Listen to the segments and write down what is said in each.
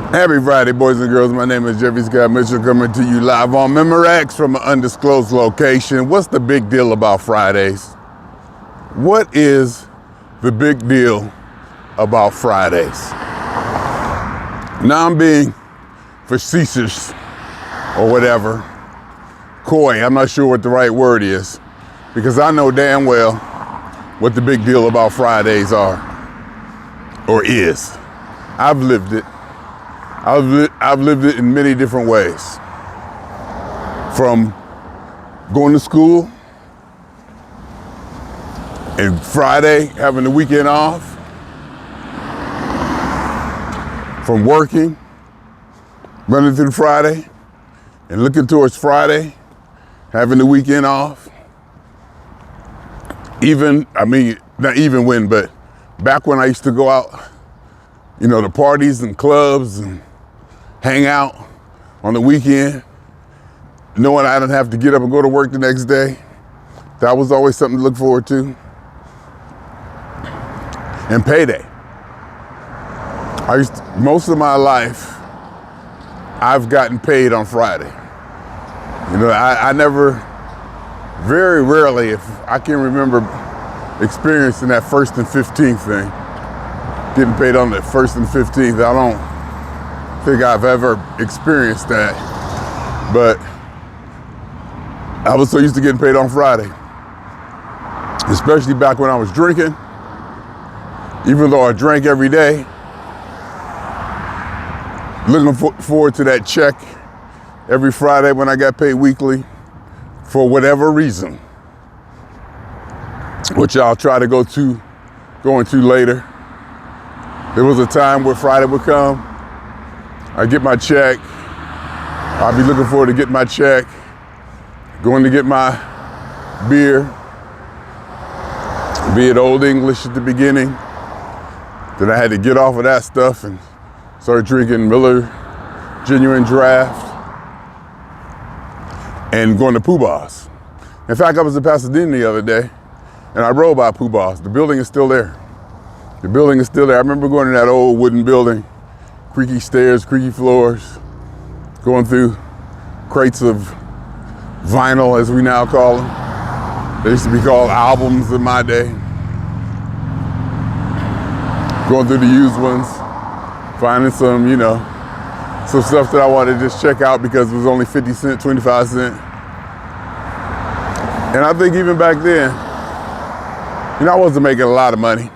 Happy Friday, boys and girls. My name is Jeffery Scott Mitchell, coming to you live on Memorex from an undisclosed location. What's the big deal about Fridays? What is the big deal about Fridays? Now I'm being facetious or whatever, coy. I'm not sure what the right word is, because I know damn well what the big deal about Fridays are or is. I've lived it. I've lived it in many different ways. From going to school and Friday having the weekend off, from working, running through Friday and looking towards Friday, having the weekend off. Not even when, but back when I used to go out, to parties and clubs and hang out on the weekend, knowing I didn't have to get up and go to work the next day. That was always something to look forward to. And payday. Most of my life, I've gotten paid on Friday. I never, very rarely, if I can remember experiencing that 1st and 15th thing, getting paid on the 1st and 15th. I don't think I've ever experienced that, but I was so used to getting paid on Friday, especially back when I was drinking. Even though I drank every day, looking forward to that check every Friday when I got paid weekly for whatever reason, which I'll try to go into later. There was a time where Friday would come, I'd get my check, I'd be looking forward to getting my check, going to get my beer, be it Old English at the beginning. Then I had to get off of that stuff and start drinking Miller Genuine Draft and going to Pooh-Bah's. In fact, I was in Pasadena the other day and I rode by Pooh-Bah's. The building is still there. The building is still there. I remember going to that old wooden building, creaky stairs, creaky floors, going through crates of vinyl, as we now call them. They used to be called albums in my day. Going through the used ones, finding some stuff that I wanted to just check out because it was only 50 cents, 25 cents. And I think even back then, I wasn't making a lot of money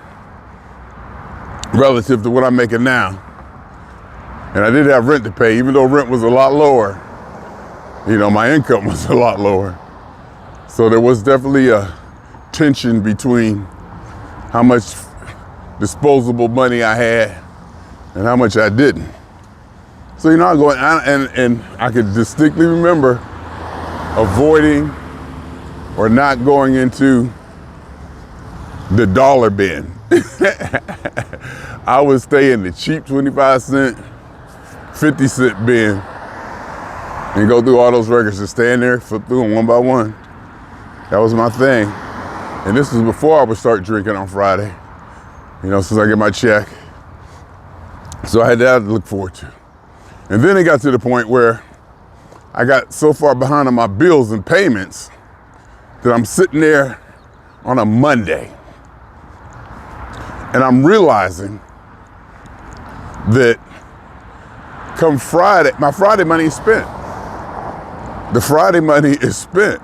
relative to what I'm making now. And I did have rent to pay, even though rent was a lot lower. My income was a lot lower. So there was definitely a tension between how much disposable money I had and how much I didn't. So, and I could distinctly remember avoiding or not going into the dollar bin. I would stay in the cheap 25 cent, 50 cent bin and go through all those records and stand there, flip through them one by one. That was my thing. And this was before I would start drinking on Friday, since I get my check. So I had that to look forward to. And then it got to the point where I got so far behind on my bills and payments that I'm sitting there on a Monday. And I'm realizing that come Friday, my Friday money is spent. The Friday money is spent.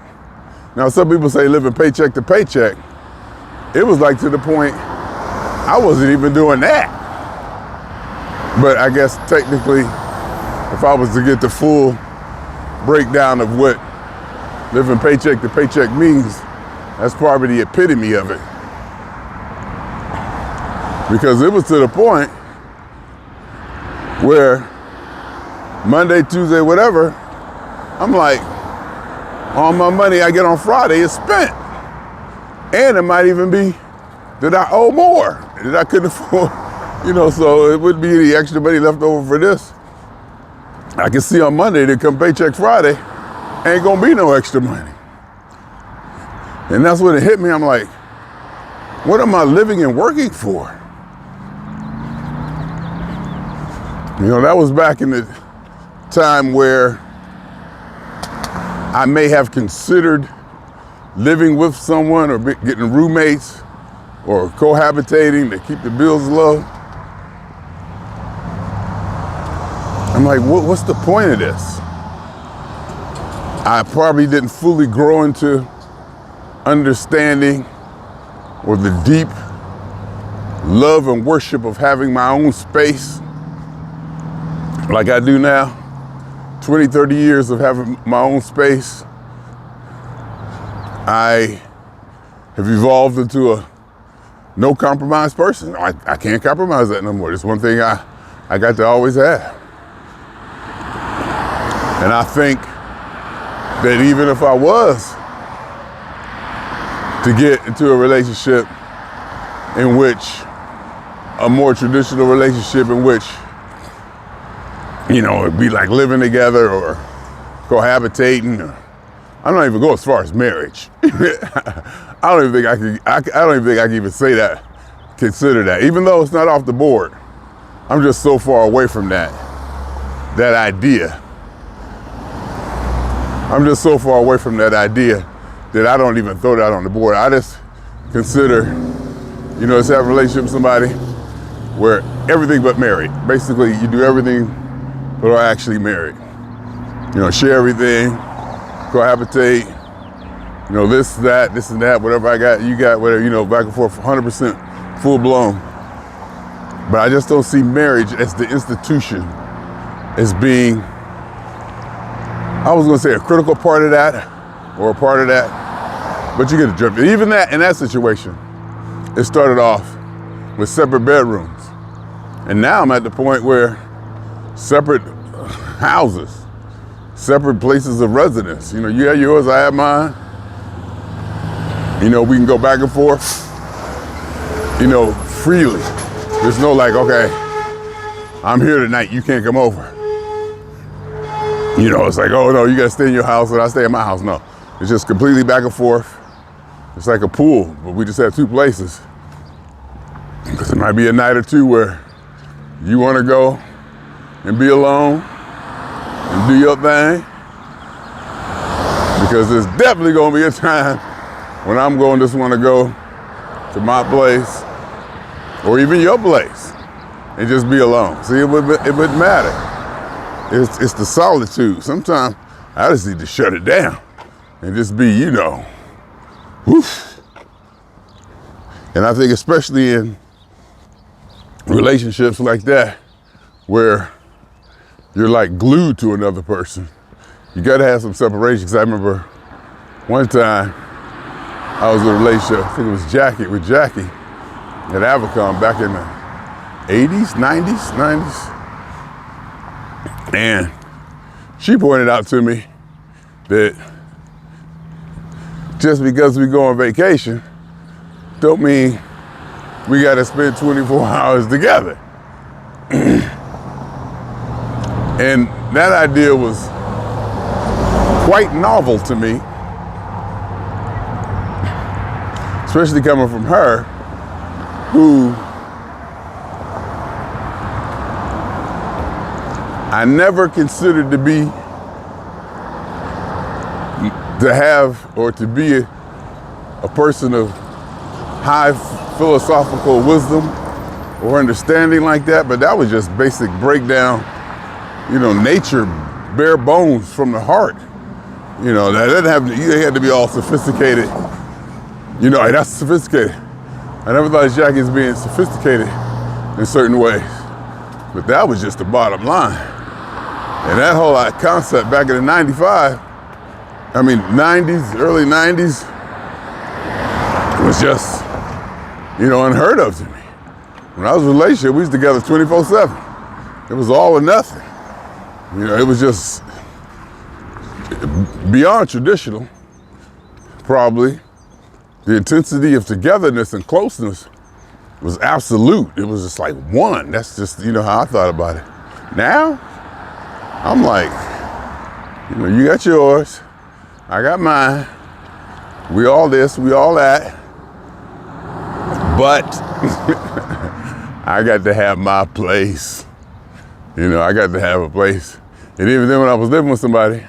Now, some people say living paycheck to paycheck. It was like to the point I wasn't even doing that. But I guess technically, if I was to get the full breakdown of what living paycheck to paycheck means, that's probably the epitome of it. Because it was to the point where Monday, Tuesday, whatever, I'm like, all my money I get on Friday is spent. And it might even be that I owe more, that I couldn't afford, so it wouldn't be any extra money left over for this. I can see on Monday that come paycheck Friday, ain't gonna be no extra money. And that's when it hit me. I'm like, what am I living and working for? That was back in the time where I may have considered living with someone or getting roommates or cohabitating to keep the bills low. I'm like, what's the point of this? I probably didn't fully grow into understanding or the deep love and worship of having my own space like I do now. 20, 30 years of having my own space. I have evolved into a no compromise person. I can't compromise that no more. It's one thing I got to always have. And I think that even if I was to get into a relationship in which, a more traditional relationship in which, it'd be like living together or cohabitating. Or, I don't even go as far as marriage. I don't even think I can even say that, consider that. Even though it's not off the board, I'm just so far away from that idea. I'm just so far away from that idea that I don't even throw that on the board. I just consider, let's have a relationship with somebody where everything but married. Basically, you do everything but are actually married. Share everything, cohabitate, this, and that, whatever I got, you got, whatever, back and forth, 100% full blown. But I just don't see marriage as the institution as being, I was gonna say a critical part of that, or a part of that, but you get the drift. Even that, in that situation, it started off with separate bedrooms. And now I'm at the point where separate houses, separate places of residence. You have yours, I have mine. We can go back and forth, freely. There's no like, okay, I'm here tonight, you can't come over. It's like, oh no, you gotta stay in your house and I stay in my house. No, it's just completely back and forth. It's like a pool, but we just have two places. Because it might be a night or two where you wanna go and be alone and do your thing. Because there's definitely gonna be a time when I'm going to just wanna go to my place or even your place and just be alone. See, it wouldn't matter. It's the solitude. Sometimes I just need to shut it down and just be, whoosh. And I think especially in relationships like that, where you're like glued to another person, you gotta have some separation. Because I remember one time I was in a relationship, I think it was with Jackie at Avacom back in the 80s, 90s. And she pointed out to me that just because we go on vacation don't mean we gotta spend 24 hours together. And that idea was quite novel to me, especially coming from her, who I never considered to be a person of high philosophical wisdom or understanding like that, but that was just basic breakdown, nature, bare bones from the heart. That didn't have, you had to be all sophisticated. Hey, that's sophisticated. I never thought of Jackie as being sophisticated in certain ways, but that was just the bottom line. And that whole concept back in the 90s, early 90s, was just, unheard of to me. When I was in a relationship, we was together 24/7. It was all or nothing. It was just beyond traditional, probably. The intensity of togetherness and closeness was absolute. It was just like one. That's just, how I thought about it. Now, I'm like, you got yours, I got mine, we all this, we all that, but I got to have my place. I got to have a place. And even then when I was living with somebody, I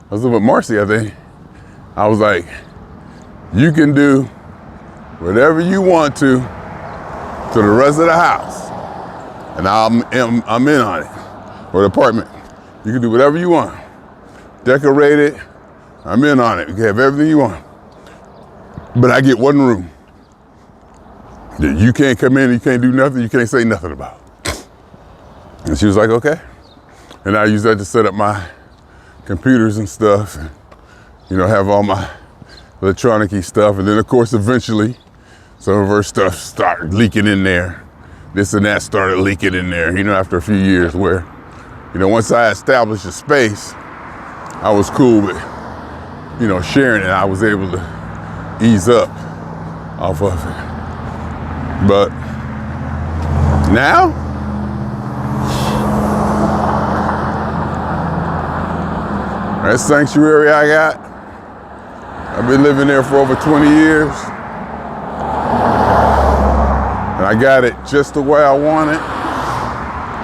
was living with Marcy, I think, I was like, you can do whatever you want to the rest of the house. And I'm in on it, or the apartment. You can do whatever you want. Decorate it, I'm in on it. You can have everything you want. But I get one room that you can't come in, you can't do nothing, you can't say nothing about. And she was like, okay. And I use that to set up my computers and stuff, and, have all my electronic-y stuff. And then of course, eventually, some of her stuff started leaking in there. This and that started leaking in there, after a few years where, once I established a space, I was cool with, sharing it. I was able to ease up off of it. But now, that sanctuary I got, I've been living there for over 20 years. And I got it just the way I want it.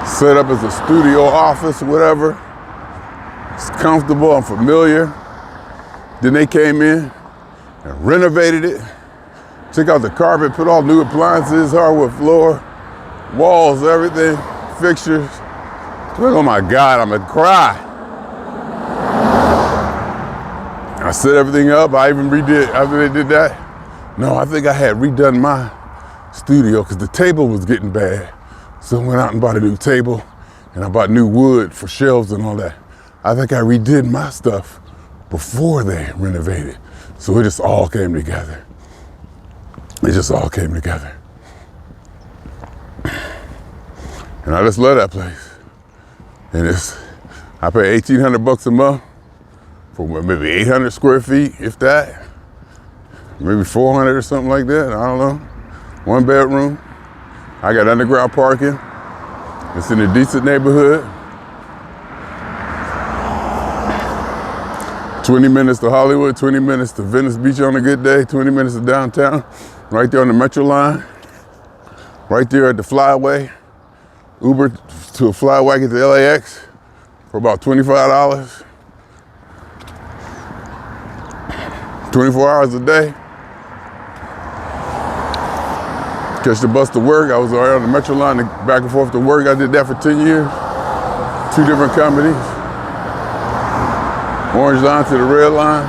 Set up as a studio office or whatever. It's comfortable, I'm familiar. Then they came in and renovated it. Took out the carpet, put all new appliances, hardwood floor, walls, everything, fixtures. Oh my God, I'm gonna cry. I set everything up. I even redid, after they did that, no, I think I had redone my studio because the table was getting bad. So I went out and bought a new table and I bought new wood for shelves and all that. I think I redid my stuff before they renovated. So it just all came together. It just all came together. And I just love that place. And I pay $1,800 a month for maybe 800 square feet, if that. Maybe 400 or something like that, I don't know. 1 bedroom. I got underground parking. It's in a decent neighborhood. 20 minutes to Hollywood, 20 minutes to Venice Beach on a good day, 20 minutes to downtown, right there on the Metro line, right there at the Flyway. Uber to a Flyway, get to LAX for about $25. 24 hours a day. Catch the bus to work. I was already on the Metro line back and forth to work. I did that for 10 years. 2 different companies. Orange line to the red line.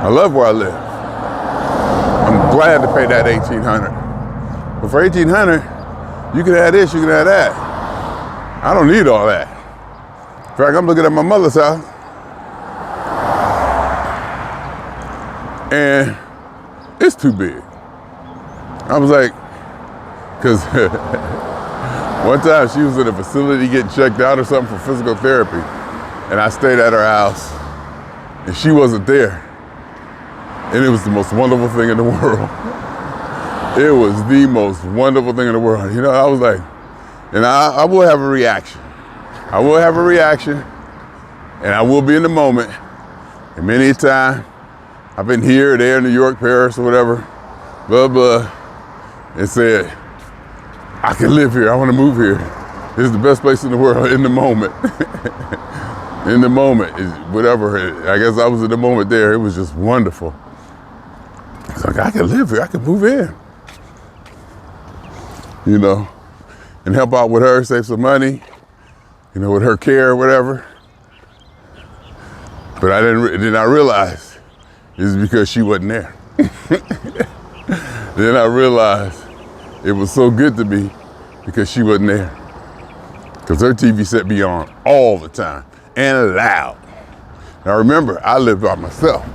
I love where I live. I'm glad to pay that $1,800. But for $1,800, you can have this, you can have that. I don't need all that. In fact, I'm looking at my mother's house. And it's too big. I was like, because one time she was in a facility getting checked out or something for physical therapy. And I stayed at her house and she wasn't there. And it was the most wonderful thing in the world. It was the most wonderful thing in the world. I was like, and I will have a reaction. I will have a reaction and I will be in the moment. And many a time, I've been here, there, New York, Paris, or whatever, blah, blah, and said, I can live here, I want to move here. This is the best place in the world in the moment. In the moment, whatever, I guess I was in the moment there, it was just wonderful. It's like, I can live here, I can move in. And help out with her, save some money, with her care or whatever. But I didn't realize it's because she wasn't there. Then I realized it was so good to me because she wasn't there. Because her TV set be on all the time and loud. Now remember, I lived by myself.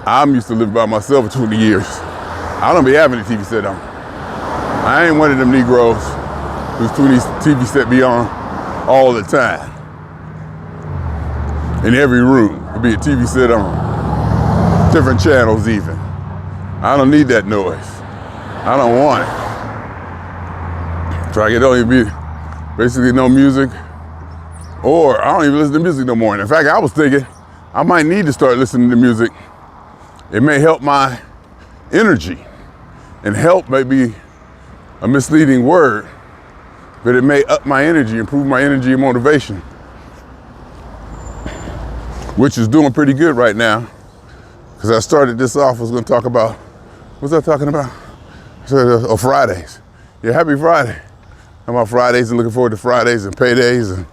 I'm used to live by myself for 20 years. I don't be having a TV set on. I ain't one of them Negroes whose TV set be on all the time. In every room, there'll be a TV set on. Different channels even. I don't need that noise. I don't want it. So I can only be basically no music, or I don't even listen to music no more. And in fact, I was thinking I might need to start listening to music. It may help my energy and help maybe a misleading word, but it may up my energy, improve my energy and motivation, which is doing pretty good right now. Because I started this off, I was going to talk about, what was I talking about? Fridays. Yeah, happy Friday. I'm about Fridays and looking forward to Fridays and paydays and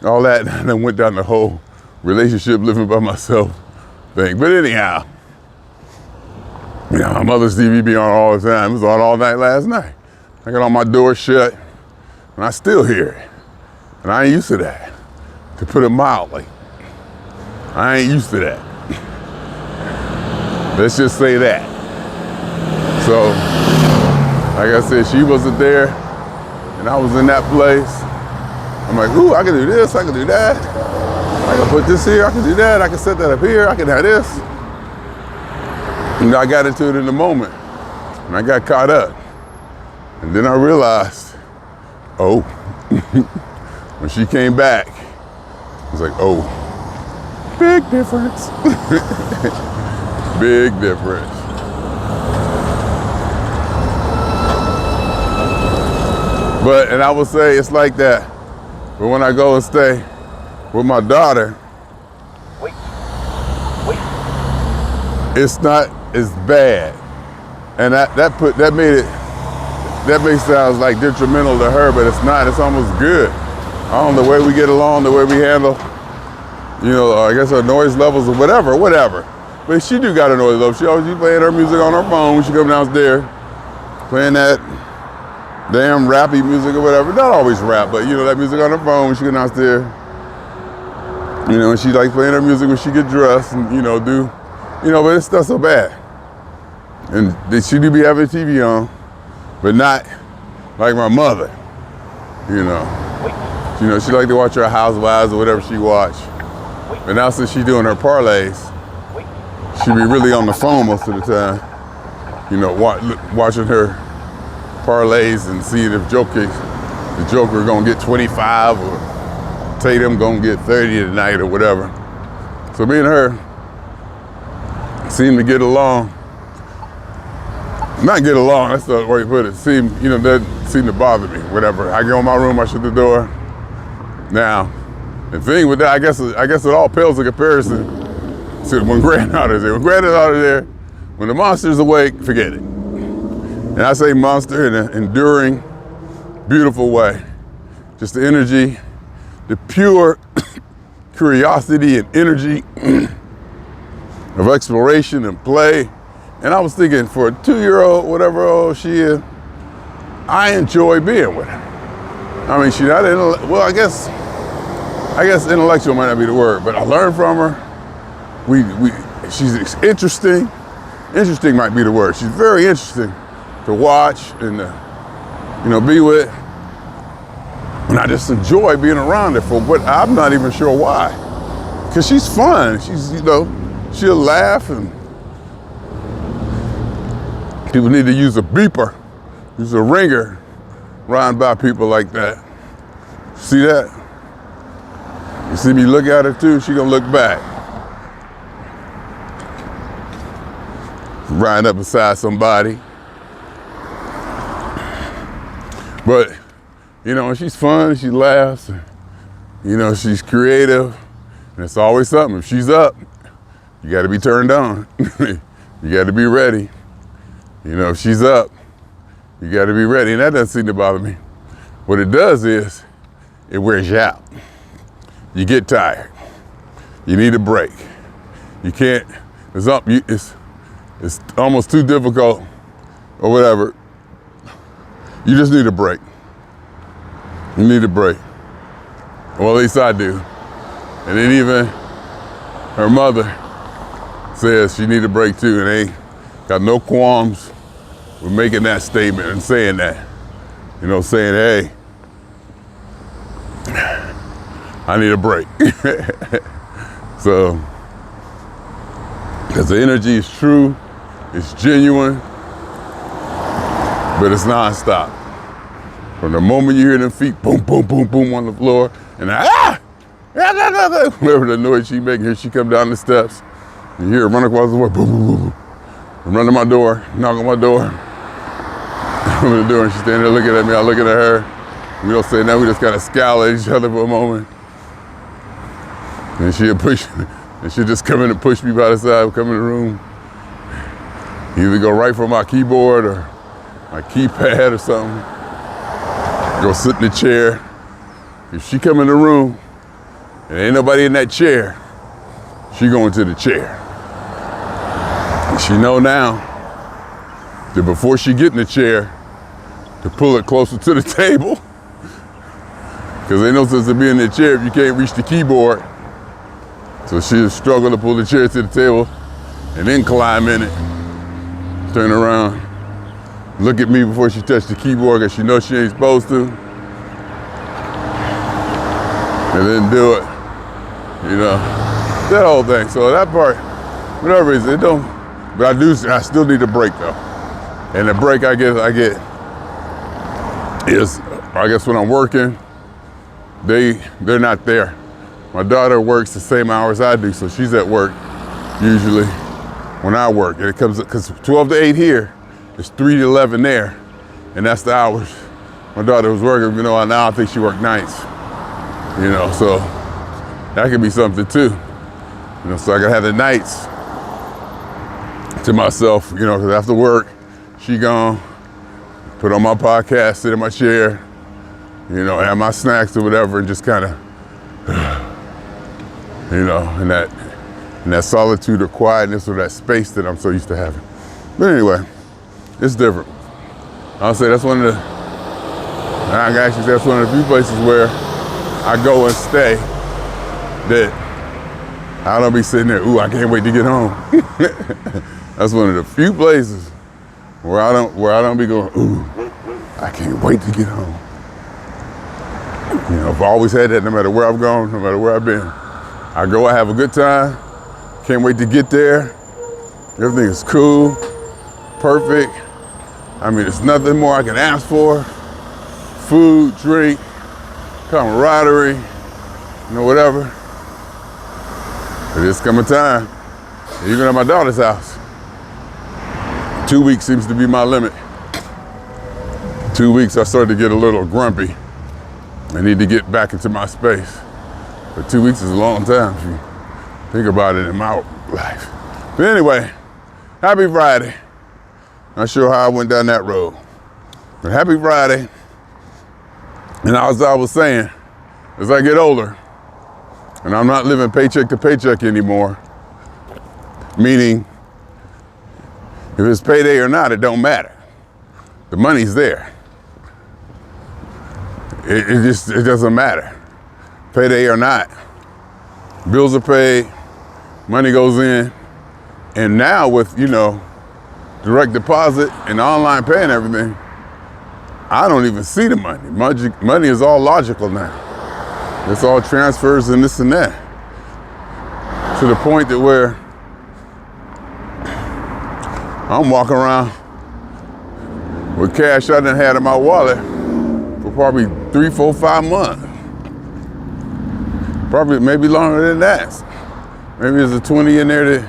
all that. And then went down the whole relationship, living by myself thing. But anyhow, you know, my mother's TV be on all the time. It was on all night last night. I got all my doors shut, and I still hear it. And I ain't used to that, to put it mildly. I ain't used to that. Let's just say that. So, like I said, she wasn't there, and I was in that place. I'm like, ooh, I can do this, I can do that. I can put this here, I can do that, I can set that up here, I can have this. And I got into it in the moment, and I got caught up. And then I realized, oh, when she came back, I was like, oh, big difference. Big difference. But, and I would say it's like that. But when I go and stay with my daughter, it's not as bad. And that may sound like detrimental to her, but it's not. It's almost good. I don't know, the way we get along, the way we handle, you know, I guess our noise levels or whatever. But she do got a noise level. She always be playing her music on her phone when she come downstairs, playing that damn rappy music or whatever. Not always rap, but you know, that music on her phone when she go downstairs. You know, and she likes playing her music when she get dressed and, you know, but it's not so bad. And she do be having TV on, but not like my mother, you know. You know, she like to watch her Housewives or whatever she watch. But now since she doing her parlays, she be really on the phone most of the time, you know, watching her parlays and seeing if the Joker gonna get 25 or Tatum gonna get 30 tonight or whatever. So me and her seem to get along. Not get along, that's the way to put it. Doesn't seem to bother me, whatever. I go in my room, I shut the door. Now, the thing with that, I guess it all pales in comparison to when granddaughter's there. When granddaughter's there, when the monster's awake, forget it. And I say monster in an enduring, beautiful way. Just the energy, the pure curiosity and energy of exploration and play. And I was thinking, for a 2-year-old, whatever old she is, I enjoy being with her. I mean, she's not, well, I guess intellectual might not be the word, but I learned from her. She's interesting. Interesting might be the word. She's very interesting to watch and be with. And I just enjoy being around her for what, I'm not even sure why. Because she's fun. She's, she'll laugh, and people need to use a beeper, use a ringer, around by people like that. See that? You see me look at her too, she gonna look back. Riding up beside somebody. But, she's fun, she laughs, she's creative, and it's always something. If she's up, you gotta be turned on. You gotta be ready. If she's up, you gotta be ready, and that doesn't seem to bother me. What it does is, it wears you out. You get tired. You need a break. You can't, it's almost too difficult or whatever. You just need a break. You need a break. Well, at least I do. And then even her mother says she need a break too, and ain't got no qualms with making that statement and saying that. Saying, hey, I need a break. So, because the energy is true, it's genuine, but it's nonstop. From the moment you hear them feet, boom, boom, boom, boom on the floor, and whatever the noise she making, here she come down the steps, you hear her run across the floor, boom, boom, boom, boom, run to my door, knock on my door. open the door and she's standing there looking at me. I looking at her. We don't say nothing. We just kind of scowl at each other for a moment. And she'll just come in and push me by the side, come in the room. Either go right for my keyboard or my keypad or something. Go sit in the chair. If she come in the room and ain't nobody in that chair, she going to the chair. And she know now that before she get in the chair, to pull it closer to the table. Because ain't no sense to be in the chair if you can't reach the keyboard. So she'll struggle to pull the chair to the table and then climb in it, turn around, look at me before she touched the keyboard because she knows she ain't supposed to. And then do it, that whole thing. So that part, whatever it is, it don't, but I still need a break though. And the break I guess when I'm working, they're not there. My daughter works the same hours I do, so she's at work usually when I work. And it comes, because 12 to 8 here, it's 3 to 11 there, and that's the hours my daughter was working. Now I think she worked nights, so that could be something too. So I gotta have the nights to myself, because after work, she gone, put on my podcast, sit in my chair, have my snacks or whatever, and just kind of, in that solitude or quietness or that space that I'm so used to having. But anyway, it's different. I'll say that's one of the few places where I go and stay that I don't be sitting there, ooh, I can't wait to get home. That's one of the few places where I don't be going, ooh, I can't wait to get home. I've always had that no matter where I've gone, no matter where I've been. I go, I have a good time, can't wait to get there. Everything is cool, perfect. There's nothing more I can ask for. Food, drink, camaraderie, whatever. But it's coming time, even at my daughter's house. 2 weeks seems to be my limit. 2 weeks I started to get a little grumpy. I need to get back into my space. But 2 weeks is a long time if you think about it in my life. But anyway, happy Friday. Not sure how I went down that road. But happy Friday. And as I was saying, as I get older, and I'm not living paycheck to paycheck anymore, meaning if it's payday or not, it don't matter. The money's there. It doesn't matter. Payday or not. Bills are paid, money goes in, and now with, direct deposit and online pay and everything, I don't even see the money. Money is all logical now. It's all transfers and this and that. To the point that where I'm walking around with cash I done had in my wallet for probably 3, 4, 5 months. Probably maybe longer than that. Maybe there's a 20 in there that,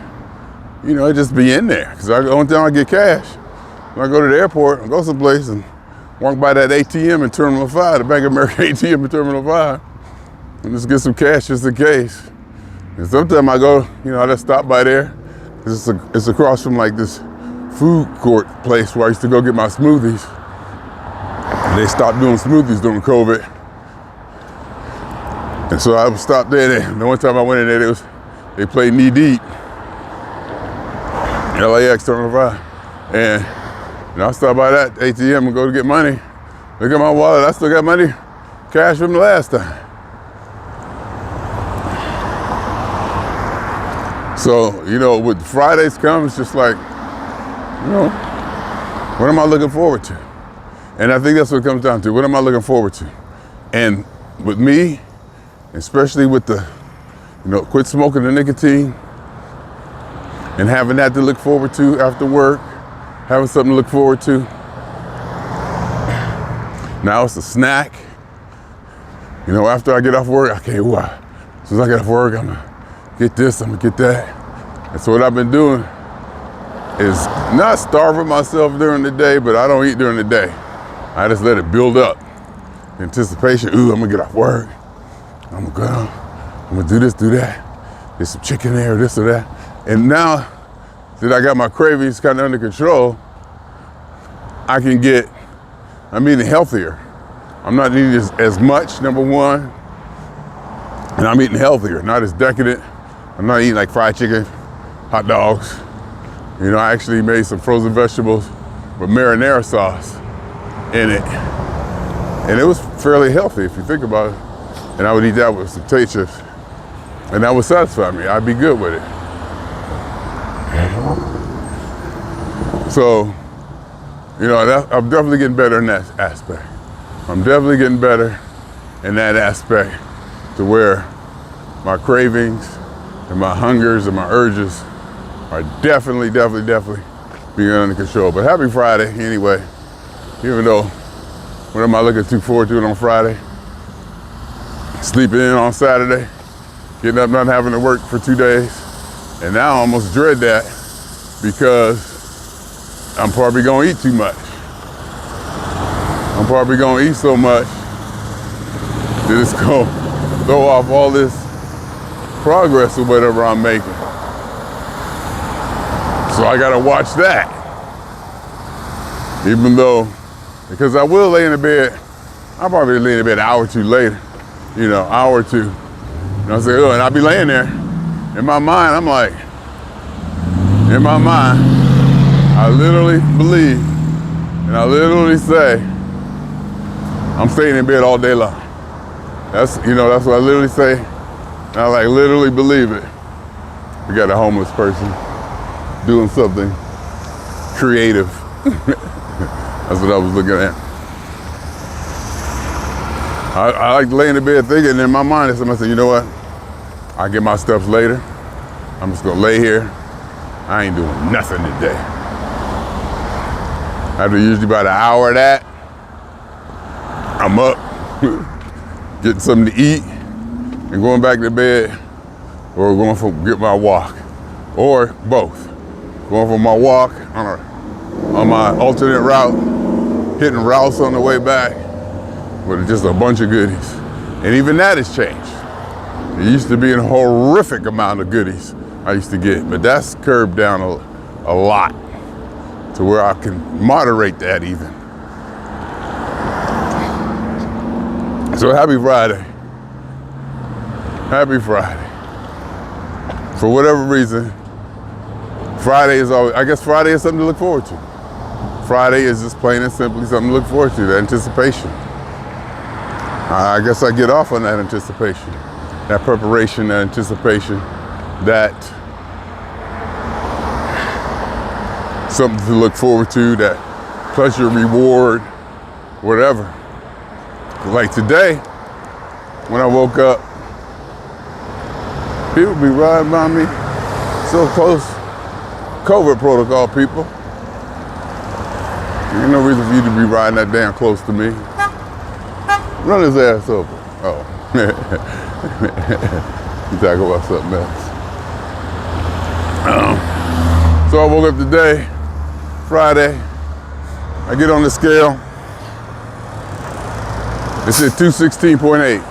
it just be in there. Because the only time I get cash, when I go to the airport and go someplace and walk by that ATM in Terminal 5, the Bank of America ATM in Terminal 5, and just get some cash just in case. And sometimes I go, I just stop by there. It's across from like this food court place where I used to go get my smoothies. And they stopped doing smoothies during COVID. And so I stopped there. The one time I went in there, they played Knee Deep, LAX Terminal 5. And I stopped by that ATM and go to get money. Look at my wallet, I still got money, cash from the last time. So, when Fridays come, it's just like, what am I looking forward to? And I think that's what it comes down to. What am I looking forward to? And with me, especially with the, quit smoking the nicotine and having that to look forward to after work, having something to look forward to. Now it's a snack. After I get off work, as soon as I get off work, I'm gonna get this, I'm gonna get that. And so what I've been doing is not starving myself during the day, but I don't eat during the day. I just let it build up. Anticipation, ooh, I'm gonna get off work. I'm gonna go, I'm gonna do this, do that. There's some chicken there, this or that. And now that I got my cravings kind of under control, I'm eating healthier. I'm not eating as much, number one, and I'm eating healthier, not as decadent. I'm not eating like fried chicken, hot dogs. You know, I actually made some frozen vegetables with marinara sauce in it. And it was fairly healthy if you think about it. And I would eat that with some potato chips. And that would satisfy me. I'd be good with it. So, you know, I'm definitely getting better in that aspect. I'm definitely getting better in that aspect to where my cravings and my hungers and my urges are definitely being under control. But happy Friday anyway, even though what am I looking too forward to on Friday? Sleeping in on Saturday, getting up not having to work for 2 days. And now I almost dread that because I'm probably gonna eat too much. I'm probably gonna eat so much that it's gonna throw off all this progress or whatever I'm making. So I gotta watch that. Even though, because I will lay in the bed, I'll probably lay in the bed an hour or two later, you know, hour or two. And I'll say, oh, and I'll be laying there. In my mind, I'm like, in my mind, I literally believe, and I literally say, I'm staying in bed all day long. That's what I literally say, and I like literally believe it. We got a homeless person doing something creative. That's what I was looking at. I like to lay in the bed thinking, and in my mind, I say, you know what? I'll get my steps later. I'm just gonna lay here. I ain't doing nothing today. After usually about an hour of that, I'm up, getting something to eat, and going back to bed, or going for get my walk, or both. Going for my walk on my alternate route, hitting routes on the way back with just a bunch of goodies. And even that has changed. It used to be a horrific amount of goodies I used to get, but that's curbed down a lot to where I can moderate that even. So happy Friday. Happy Friday. For whatever reason, Friday is always, I guess Friday is something to look forward to. Friday is just plain and simply something to look forward to, the anticipation. I guess I get off on that anticipation, that preparation, that anticipation, that something to look forward to, that pleasure, reward, whatever. Like today, when I woke up, people be riding by me so close. COVID protocol, people. Ain't no reason for you to be riding that damn close to me. Run his ass over. Oh. You talking about something else. So I woke up today, Friday. I get on the scale. It said 216.8.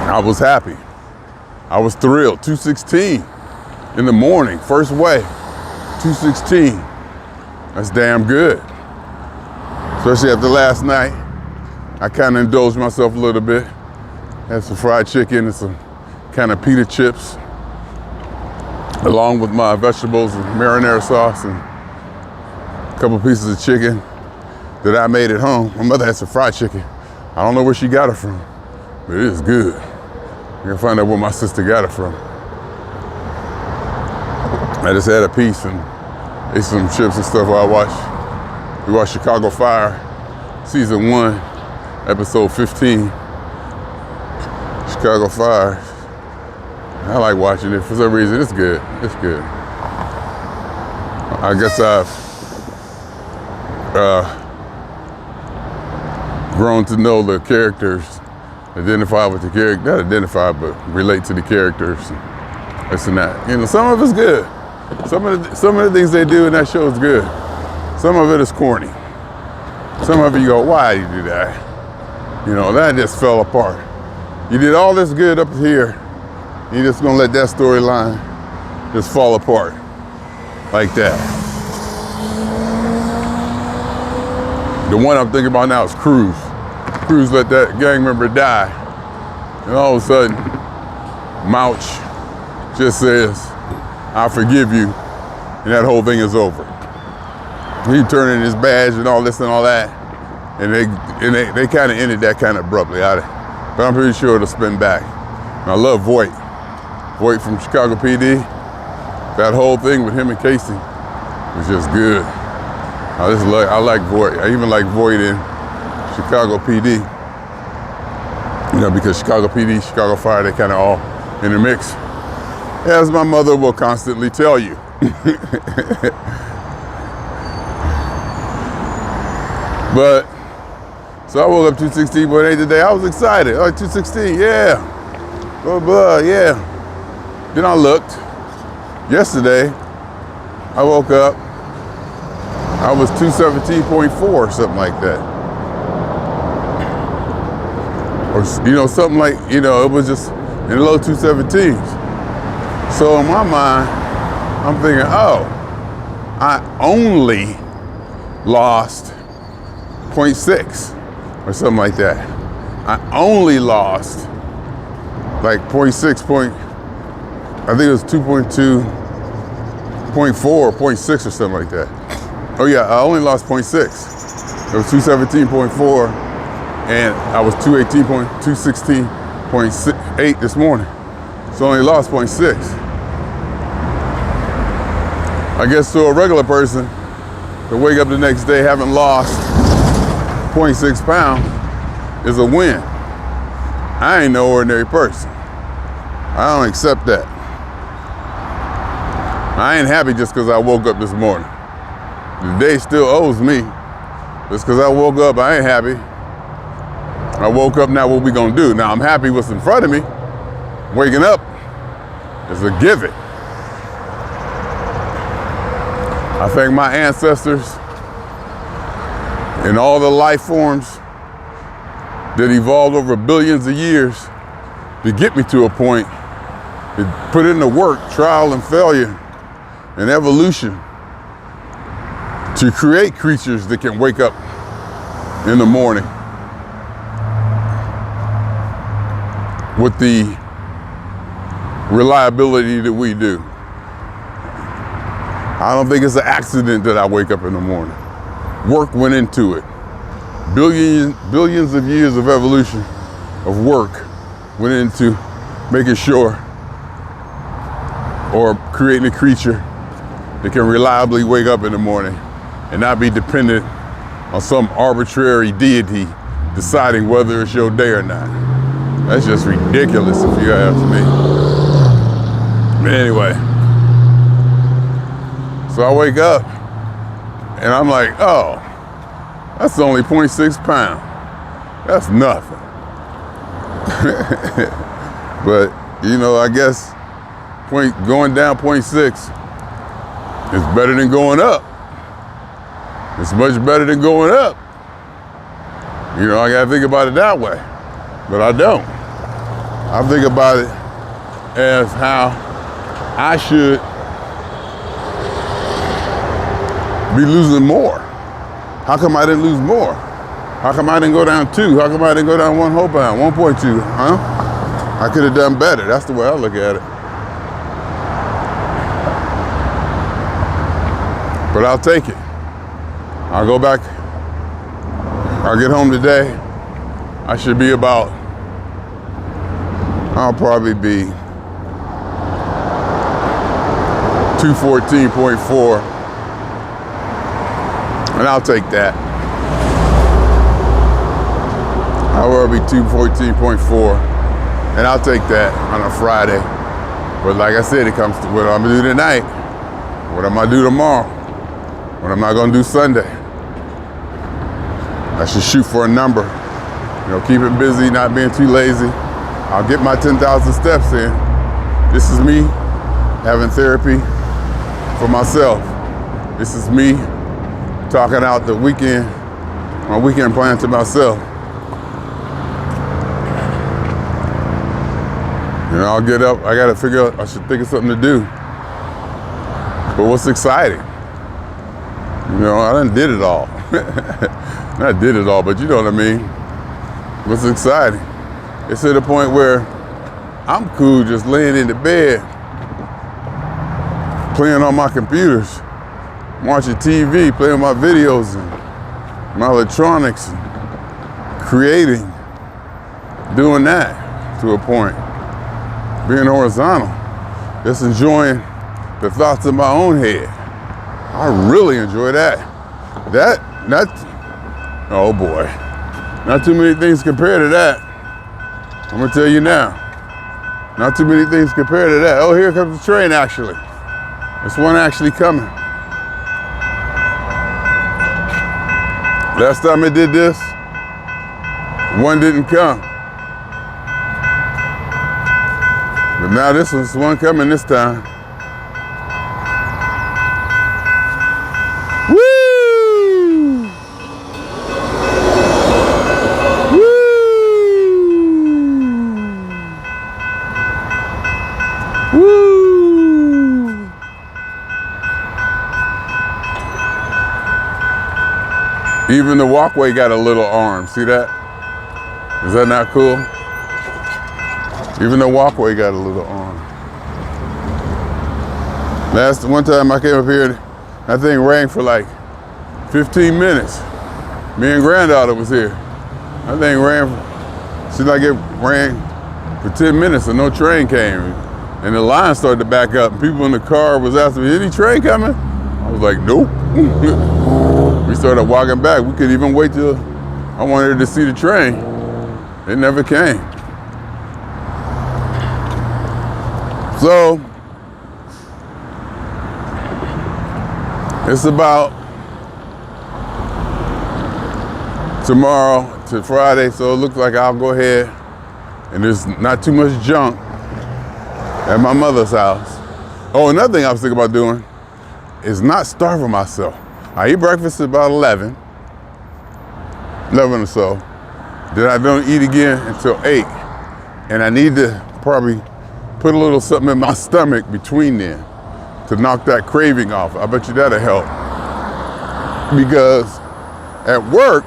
I was happy. I was thrilled. 216 in the morning, first way. 216. That's damn good. Especially after last night. I kind of indulged myself a little bit. Had some fried chicken and some kind of pita chips, along with my vegetables and marinara sauce and a couple pieces of chicken that I made at home. My mother had some fried chicken. I don't know where she got it from, but it is good. I can find out where my sister got it from. I just had a piece and ate some chips and stuff while we watched Chicago Fire, season 1, episode 15. Chicago Fire. I like watching it for some reason. It's good. It's good. I guess I've grown to know the characters, identify with the character, not identify, but relate to the characters, this and that. You know, some of it's good. Some of the things they do in that show is good. Some of it is corny. Some of it you go, why did you do that? You know, that just fell apart. You did all this good up here. You're just gonna let that storyline just fall apart like that. The one I'm thinking about now is Cruz. Cruz let that gang member die. And all of a sudden, Mouch just says, I forgive you, and that whole thing is over. He turned in his badge and all this and all that, and they kind of ended that kind of abruptly. But I'm pretty sure it'll spin back. And I love Voight from Chicago PD. That whole thing with him and Casey was just good. I like Voight. I even like Voight in Chicago PD. You know, because Chicago PD, Chicago Fire, they kind of all in the mix. As my mother will constantly tell you. But, so I woke up 216.8 today. I was excited. Oh, 216, yeah. Blah, blah, yeah. Then I looked. Yesterday, I woke up. I was 217.4 or something like that. Or, you know, something like, you know, it was just in the low 217s. So in my mind, I'm thinking, oh, I only lost 0.6 or something like that. I only lost like 0.6 I think it was 2.2, 0.4, 0.6 or something like that. Oh yeah, I only lost 0.6. It was 217.4 and I was 216.8 this morning. So I only lost 0.6. I guess to a regular person, to wake up the next day having lost 0.6 pounds is a win. I ain't no ordinary person. I don't accept that. I ain't happy just because I woke up this morning. The day still owes me. Just because I woke up, I ain't happy. I woke up, now what we gonna do? Now I'm happy what's in front of me. Waking up is a given. I thank my ancestors and all the life forms that evolved over billions of years to get me to a point, to put in the work, trial and failure, and evolution to create creatures that can wake up in the morning with the reliability that we do. I don't think it's an accident that I wake up in the morning. Work went into it. Billions of years of evolution of work went into making sure or creating a creature that can reliably wake up in the morning and not be dependent on some arbitrary deity deciding whether it's your day or not. That's just ridiculous if you ask me. But anyway, so I wake up and I'm like, oh, that's only 0.6 pounds. That's nothing. But, you know, I guess going down 0.6 is better than going up. It's much better than going up. You know, I gotta think about it that way, but I don't. I think about it as how I should be losing more. How come I didn't lose more? How come I didn't go down 2? How come I didn't go down 1 whole pound, 1.2, huh? I could have done better. That's the way I look at it. But I'll take it. I'll go back. I'll get home today. I should be about, I'll probably be 214.4. And I'll take that. I will be 214.4. And I'll take that on a Friday. But like I said, it comes to what I'm gonna do tonight. What I'm gonna do tomorrow. What I'm not gonna do Sunday. I should shoot for a number. You know, keep it busy, not being too lazy. I'll get my 10,000 steps in. This is me having therapy for myself. This is me talking out the weekend, my weekend plan to myself. You know, I'll get up, I gotta figure out, I should think of something to do. But what's exciting? You know, I done did it all. Not did it all, but you know what I mean. What's exciting? It's to the point where I'm cool just laying in the bed, playing on my computers, watching TV, playing my videos and my electronics, and creating, doing that to a point. Being horizontal, just enjoying the thoughts in my own head. I really enjoy that. Oh boy. Not too many things compared to that. I'm gonna tell you now. Not too many things compared to that. Oh, here comes the train actually. There's one actually coming. Last time it did this, one didn't come. But now this one's one coming this time. Woo! Woo! Woo! Even the walkway got a little arm. See that? Is that not cool? Even the walkway got a little arm. One time I came up here, that thing rang for like 15 minutes. Me and granddaughter was here. That thing seemed like it rang for 10 minutes and no train came. And the line started to back up. And people in the car was asking me, any train coming? I was like, nope. We started walking back. We couldn't even wait till I wanted to see the train. It never came. So, it's about tomorrow to Friday, so it looks like I'll go ahead and there's not too much junk at my mother's house. Oh, another thing I was thinking about doing is not starving myself. I eat breakfast at about 11 or so. Then I don't eat again until 8. And I need to probably put a little something in my stomach between then to knock that craving off. I bet you that'll help. Because at work,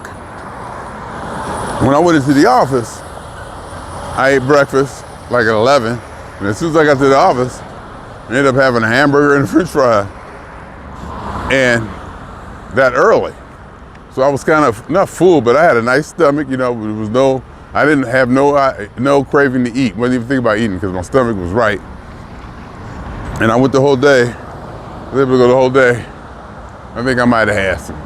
when I went into the office, I ate breakfast like at 11. And as soon as I got to the office, I ended up having a hamburger and a french fry. And that early. So I was kind of, not full, but I had a nice stomach, you know, there was I didn't have no craving to eat. Wasn't even thinking about eating because my stomach was right. And I went the whole day, I was able to go the whole day. I think I might have had some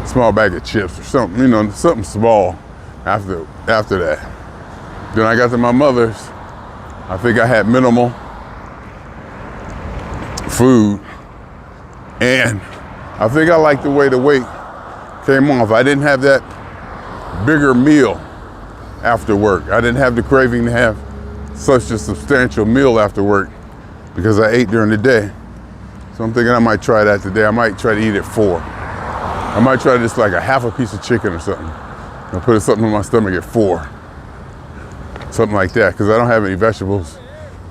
small bag of chips or something, you know, something small after that. Then I got to my mother's. I think I had minimal food. And I think I liked the way the weight came off. I didn't have that bigger meal after work. I didn't have the craving to have such a substantial meal after work because I ate during the day. So I'm thinking I might try that today. I might try to eat at 4. I might try just like a half a piece of chicken or something. I'll put something in my stomach at 4. Something like that, because I don't have any vegetables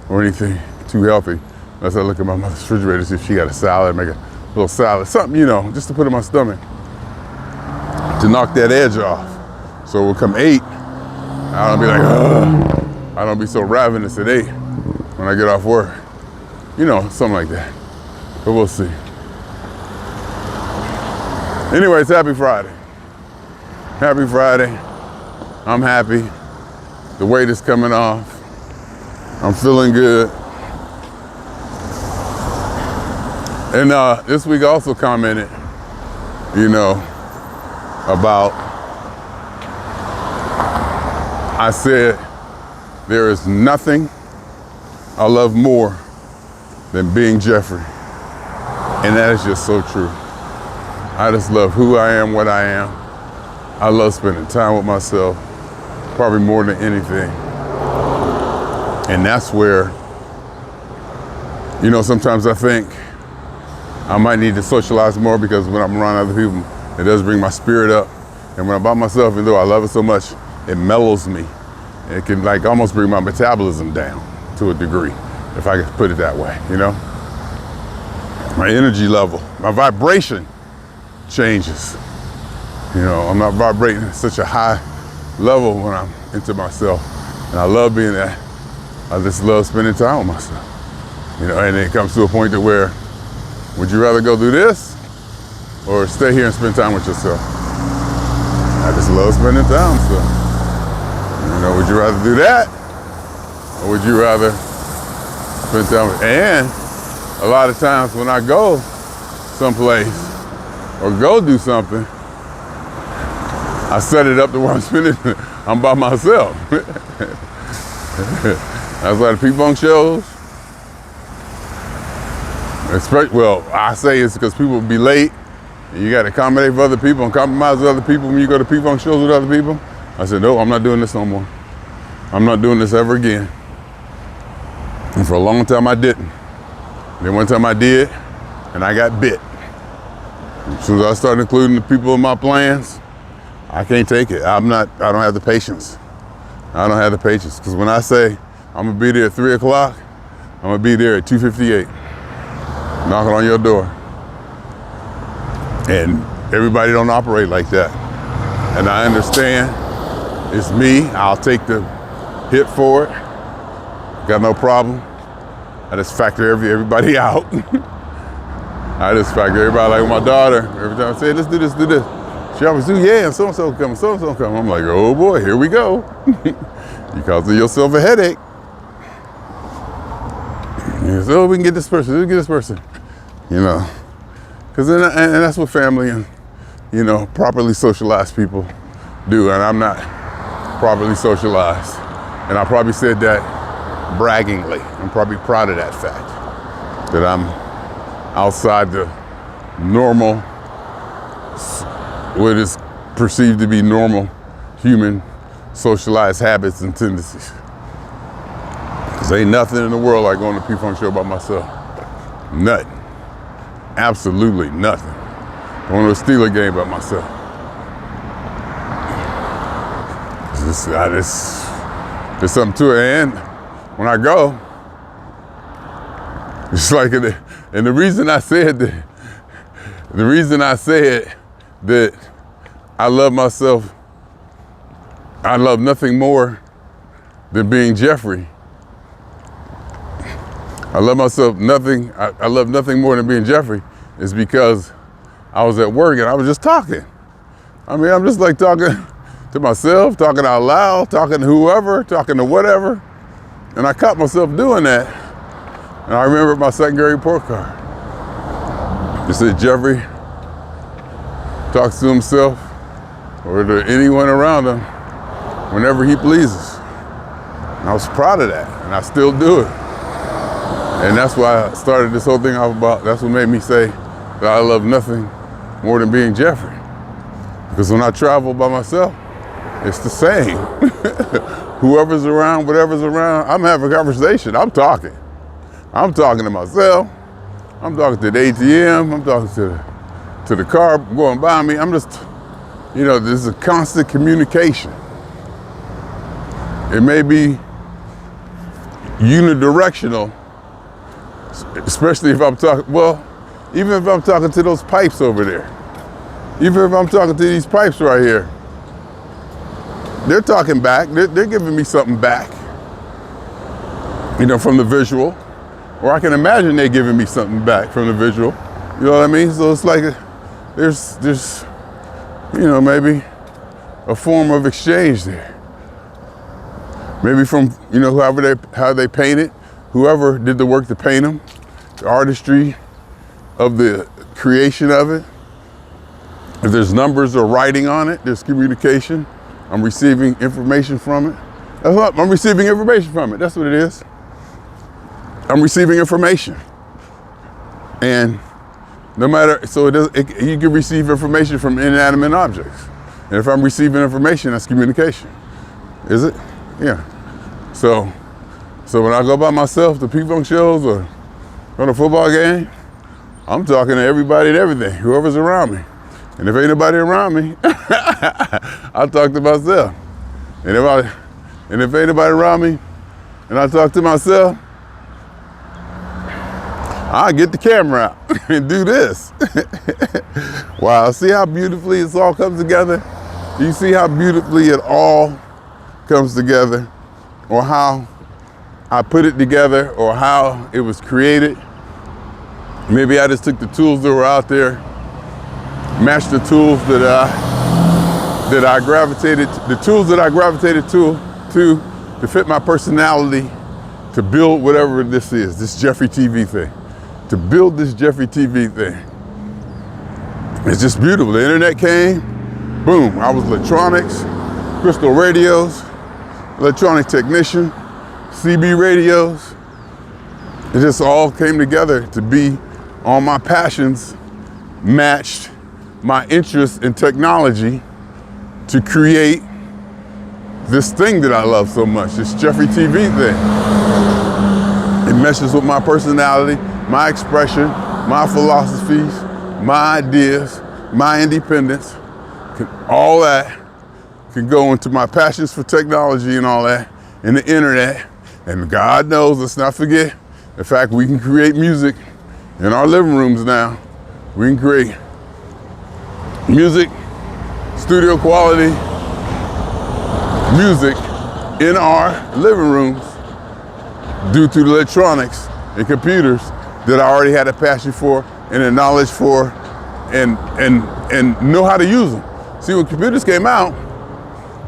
or anything too healthy. Unless I look at my mother's refrigerator, see if she got a salad, make a little salad, something, you know, just to put in my stomach to knock that edge off. So we'll come 8, I don't be like, ugh. I don't be so ravenous at 8 when I get off work. You know, something like that. But we'll see. Anyways, happy Friday. Happy Friday. I'm happy. The weight is coming off. I'm feeling good. And this week I also commented, you know, about, I said, there is nothing I love more than being Jeffrey. And that is just so true. I just love who I am, what I am. I love spending time with myself, probably more than anything. And that's where You know, sometimes I think I might need to socialize more because when I'm around other people, it does bring my spirit up. And when I'm by myself, even though I love it so much, it mellows me. It can like almost bring my metabolism down to a degree, if I could put it that way, you know? My energy level, my vibration changes. You know, I'm not vibrating at such a high level when I'm into myself. And I love being that. I just love spending time with myself. You know, and it comes to a point to where, would you rather go do this or stay here and spend time with yourself? I just love spending time with myself. You know, would you rather do that or would you rather spend time with, and a lot of times when I go someplace or go do something, I set it up to where I'm spending, I'm by myself. That's why the P-Funk shows, well, I say it's because people be late and you got to accommodate for other people and compromise with other people when you go to P-Funk shows with other people. I said, no, I'm not doing this no more. I'm not doing this ever again. And for a long time I didn't. Then one time I did, and I got bit. As soon as I started including the people in my plans, I can't take it. I don't have the patience. I don't have the patience. Because when I say I'm gonna be there at 3 o'clock, I'm gonna be there at 2:58, knocking on your door. And everybody don't operate like that. And I understand, it's me, I'll take the hit for it. Got no problem. I just factor everybody out. I just factor everybody, like with my daughter, every time I say, let's do this, do this. She always do, yeah, and so-and-so coming, so-and-so coming. I'm like, oh boy, here we go. You causing yourself a headache. You say, oh, we can get this person, we can get this person. You know, because then, and that's what family and, you know, properly socialized people do. And I'm not properly socialized. And I probably said that braggingly. I'm probably proud of that fact, that I'm outside the normal, what is perceived to be normal human socialized habits and tendencies. Because ain't nothing in the world like going to P-Funk show by myself. Nothing. Absolutely nothing. Going to a Steeler game by myself. There's something to it. And when I go, it's like, and the reason I said that I love myself, I love nothing more than being Jeffrey. I love nothing more than being Jeffrey, is because I was at work and I was just talking. I mean, I'm just like talking to myself, talking out loud, talking to whoever, talking to whatever. And I caught myself doing that. And I remember my secondary report card. It said, Jeffrey talks to himself or to anyone around him whenever he pleases. And I was proud of that, and I still do it. And that's why I started this whole thing off about, that's what made me say that I love nothing more than being Jeffrey. Because when I travel by myself, it's the same. Whoever's around, whatever's around, I'm having a conversation, I'm talking. I'm talking to myself, I'm talking to the ATM, I'm talking to the car going by me. I'm just, you know, this is a constant communication. It may be unidirectional, especially if I'm talking, well, even if I'm talking to those pipes over there, even if I'm talking to these pipes right here, they're talking back, they're giving me something back, you know, from the visual, or I can imagine they're giving me something back from the visual, you know what I mean? So it's like, there's, you know, maybe a form of exchange there. Maybe from, you know, how they painted, whoever did the work to paint them, the artistry of the creation of it. If there's numbers or writing on it, there's communication. I'm receiving information from it. That's what I'm receiving information from it. That's what it is. I'm receiving information. And no matter, so you can receive information from inanimate objects. And if I'm receiving information, that's communication. Is it? Yeah. So when I go by myself to P-Funk shows or on a football game, I'm talking to everybody and everything, whoever's around me. And if ain't nobody around me, I'll talk to myself. And if ain't nobody around me and I talk to myself, I'll get the camera out and do this. Wow, see how beautifully it all comes together? You see how beautifully it all comes together, or how I put it together, or how it was created. Maybe I just took the tools that were out there, matched the tools that I gravitated to fit my personality, to build whatever this is, this Jeffery TV thing. To build this Jeffery TV thing. It's just beautiful. The internet came, boom, I was electronics, crystal radios, electronic technician, CB radios. It just all came together to be all my passions matched my interest in technology to create this thing that I love so much, this Jeffery TV thing. It meshes with my personality, my expression, my philosophies, my ideas, my independence. All that can go into my passions for technology and all that, and the internet. And God knows, let's not forget, the fact we can create music in our living rooms now. We can create music, studio quality music in our living rooms due to the electronics and computers that I already had a passion for and a knowledge for and know how to use them. See, when computers came out,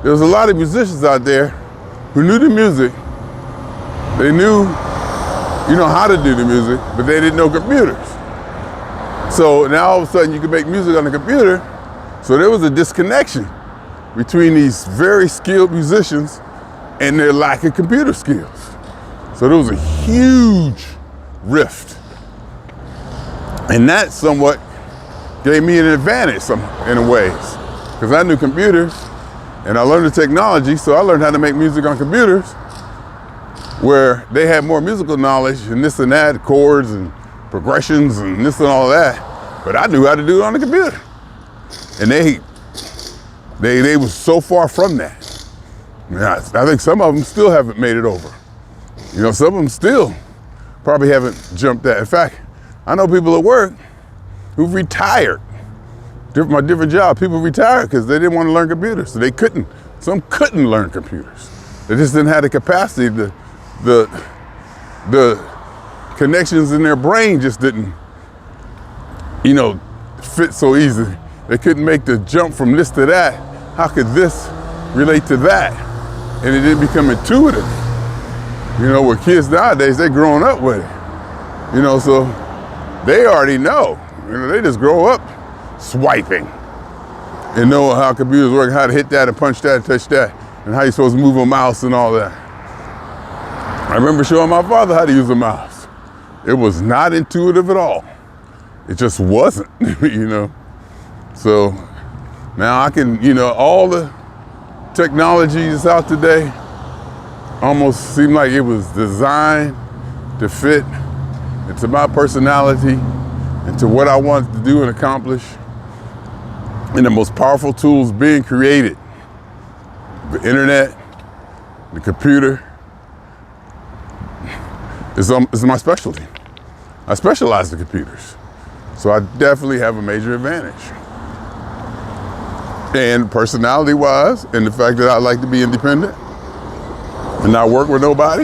there was a lot of musicians out there who knew the music. They knew, how to do the music, but they didn't know computers. So now all of a sudden you can make music on the computer. So there was a disconnection between these very skilled musicians and their lack of computer skills. So there was a huge rift. And that somewhat gave me an advantage in a ways, because I knew computers and I learned the technology, so I learned how to make music on computers where they had more musical knowledge and this and that, chords and progressions and this and all that, but I knew how to do it on the computer. And they were so far from that. I think some of them still haven't made it over. Some of them still probably haven't jumped that. In fact, I know people at work who've retired. My different jobs, people retired because they didn't want to learn computers. So some couldn't learn computers. They just didn't have the capacity. The connections in their brain just didn't, fit so easily. They couldn't make the jump from this to that. How could this relate to that? And it didn't become intuitive. With kids nowadays, they're growing up with it. So they already know. They just grow up swiping and know how computers work, how to hit that and punch that and touch that, and how you're supposed to move a mouse and all that. I remember showing my father how to use a mouse. It was not intuitive at all. It just wasn't, So now I can, all the technology that's out today almost seemed like it was designed to fit into my personality, into what I wanted to do and accomplish. And the most powerful tools being created, the internet, the computer, is my specialty. I specialize in computers. So I definitely have a major advantage. And personality-wise, and the fact that I like to be independent and not work with nobody.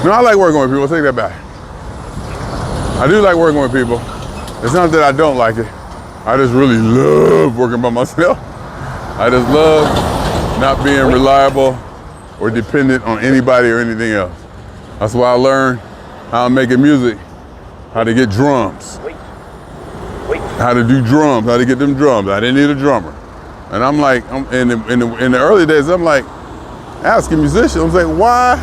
No, I like working with people, take that back. I do like working with people. It's not that I don't like it. I just really love working by myself. I just love not being reliable or dependent on anybody or anything else. That's why I learned how I'm making music, how to get drums, how to do drums, how to get them drums. I didn't need a drummer. And I'm like, in the early days, I'm like asking musicians, I was like, why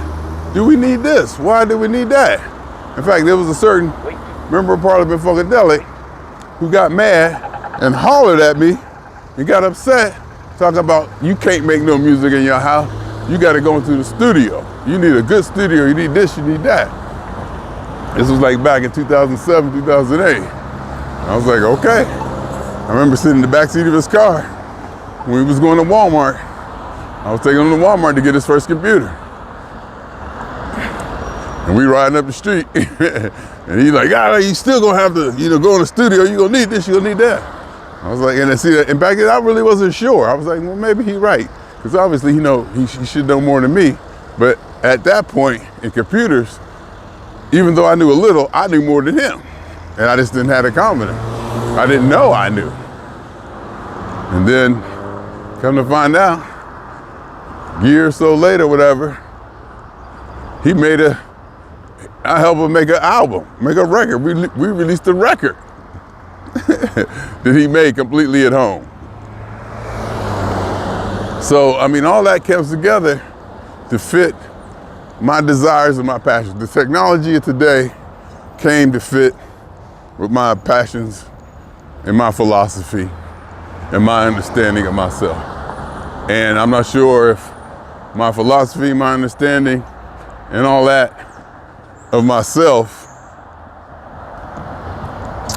do we need this? Why do we need that? In fact, there was a certain member of Parliament Funkadelic who got mad and hollered at me and got upset, talking about, you can't make no music in your house. You got to go into the studio. You need a good studio. You need this, you need that. This was like back in 2007, 2008. I was like, okay. I remember sitting in the backseat of his car when he was going to Walmart. I was taking him to Walmart to get his first computer. And we riding up the street. And he's like, you still gonna have to, go in the studio. You're gonna need this, you're gonna need that. I was like, and back then I really wasn't sure. I was like, well, maybe he's right. Because obviously, he should know more than me. But at that point in computers, even though I knew a little, I knew more than him. And I just didn't have the confidence. I didn't know I knew. And then, come to find out, a year or so later, whatever, I helped him make an album, make a record. We released a record that he made completely at home. So, all that comes together to fit my desires and my passions. The technology of today came to fit with my passions and my philosophy and my understanding of myself. And I'm not sure if my philosophy, my understanding, and all that of myself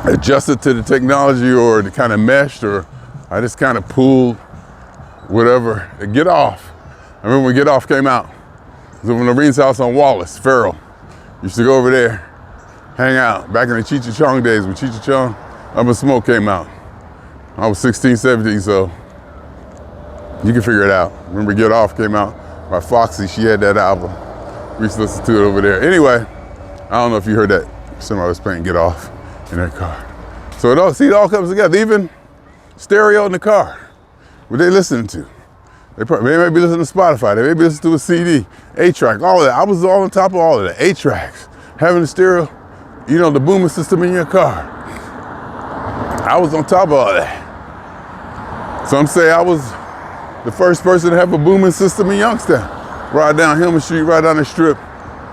adjusted to the technology, or the kind of meshed, or I just kind of pulled whatever. Get Off. I remember when Get Off came out. It was over in Lorraine's house on Wallace, Farrell. Used to go over there, hang out. Back in the Cheech and Chong days, when Cheech and Chong, Up in Smoke came out. I was 16, 17, so you can figure it out. Remember Get Off came out by Foxy. She had that album. We used to listen to it over there. Anyway, I don't know if you heard that. Somebody was playing Get Off in their car. So it all comes together. Even stereo in the car. What they listening to? They may be listening to Spotify. They may be listening to a CD, 8-track, all of that. I was all on top of all of that. 8-tracks, having the stereo, the booming system in your car. I was on top of all that. Some say I was the first person to have a booming system in Youngstown. Ride down Hillman Street, right down the strip,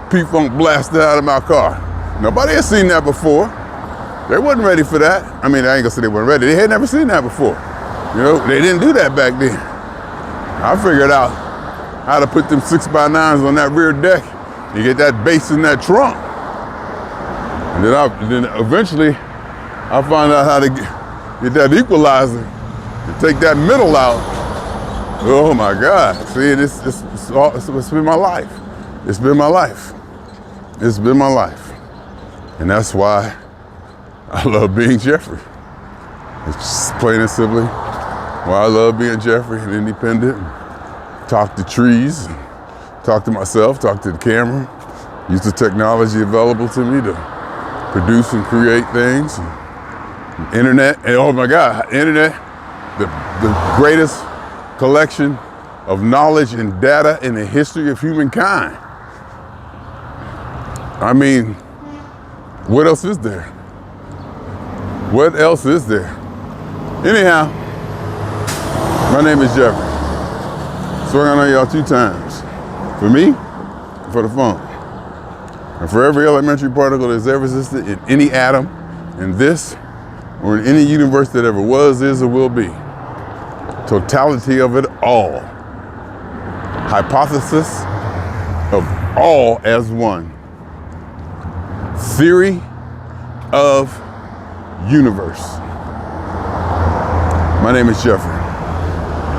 P-Funk blasted out of my car. Nobody had seen that before. They wasn't ready for that. I ain't gonna say they weren't ready. They had never seen that before. They didn't do that back then. I figured out how to put them 6x9s on that rear deck and get that bass in that trunk. And then eventually, I found out how to get that equalizer and take that middle out. Oh my God. See, it's been my life. It's been my life. It's been my life. And that's why I love being Jeffery. It's just plain and simply why I love being Jeffery and independent. Talk to trees, talk to myself, talk to the camera, use the technology available to me to produce and create things. Internet, and oh my God, internet, the greatest collection of knowledge and data in the history of humankind. What else is there? What else is there? Anyhow, my name is Jeffery. Swung on y'all 2 times. For me, for the phone. And for every elementary particle that's ever existed in any atom, in this, or in any universe that ever was, is, or will be. Totality of it all. Hypothesis of all as one. Theory of universe. My name is Jeffery.